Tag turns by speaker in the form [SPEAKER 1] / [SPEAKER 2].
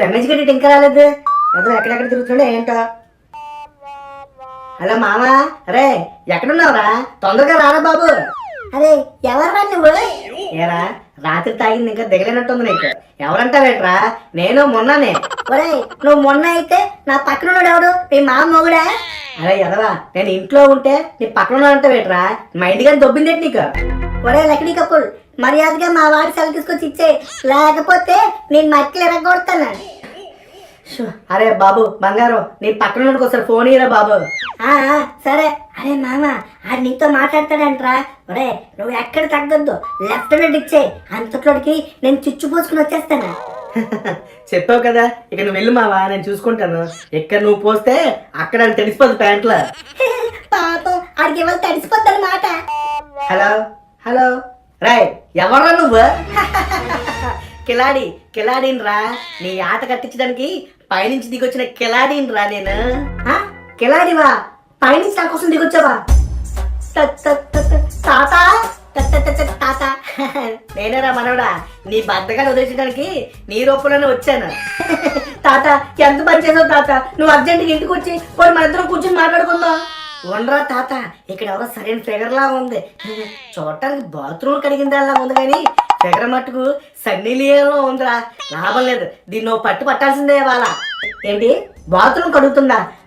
[SPEAKER 1] రమేష్ గడ్డి ఇంకా రాలేదు. అతను ఎక్కడెక్కడ తిరుగుతుండే ఏంటో. హలో మామా, అరే ఎక్కడున్నావురా? తొందరగా రారా బాబు.
[SPEAKER 2] అరే ఎవర్రా నువ్వు?
[SPEAKER 1] ఏరా రాత్రి తాగింది ఇంకా దిగలేనట్టుంది నీకు. ఎవరంటావేట్రా? నేను మొన్ననే.
[SPEAKER 2] ఒరే నువ్వు మొన్న అయితే నా పక్కన ఉన్నాడు ఎవడు? మీ మామ మొగుడా?
[SPEAKER 1] అరే ఎదవా, నేను ఇంట్లో ఉంటే నీ పక్కన అంటావేట్రా? మా ఇంటికి దొబ్బిందేటి నీకు?
[SPEAKER 2] ఒరే లక్డీ కప్పుల్, మర్యాదగా మా వాడి సెల్ తీసుకొచ్చి ఇచ్చే, లేకపోతే నేను మట్టిలు ఎరగొడతాను.
[SPEAKER 1] అరే బాబు బంగారం, నీ పక్కన ఒకసారి ఫోన్ ఇయ్యరా బాబు.
[SPEAKER 2] సరే. అరే మామ, ఆడు నీతో మాట్లాడతాడంట్రా. ఒరే నువ్వు ఎక్కడ తగ్గొద్దు, లెఫ్ట్ హ్యాండ్ ఇచ్చే, అంతట్లోకి నేను చిచ్చు పోసుకుని వచ్చేస్తాను.
[SPEAKER 1] చెప్పావు కదా, ఇక నువ్వు వెళ్ళు మావా, నేను చూసుకుంటాను. ఎక్కడ నువ్వు పోస్తే అక్కడ తెలిసిపోదు ప్యాంట్లో.
[SPEAKER 2] పాపం ఆడికి ఇవాళ తడిసిపోద్ది అన్నమాట.
[SPEAKER 1] హలో హలో, రాయ్ ఎవర్రా నువ్వు? కిలాడీని రా. నీ ఆట కట్టించడానికి పైనుంచి దిగొచ్చిన కిలాడీని రా నేను.
[SPEAKER 2] కిలాడివా? పైనుంచి నా కోసం దిగొచ్చావా? తాత తాత,
[SPEAKER 1] నేనేరా మనవడా, నీ బద్దగాన్ని వదిలించడానికి నీ రూపంలోనే వచ్చాను.
[SPEAKER 2] తాత ఎంత పని చేసావు తాత? నువ్వు అర్జెంట్గా ఇంటికి వచ్చి పోయి మన ఇద్దరం కూర్చొని మాట్లాడుకుందాం.
[SPEAKER 1] ఉండరా తాత, ఇక్కడ ఎవరో సరైన ఫిగర్ లా ఉంది. చూడటానికి బాత్రూమ్ కడిగిందాలా ఉంది కానీ ఫిగర్ మట్టుకు సన్నీ లియోన్లో ఉందిరా. లాభం లేదు, దీన్ని నువ్వు పట్టాల్సిందే వాళ్ళ.
[SPEAKER 2] ఏంటి బాత్రూమ్ కడుగుతుందా?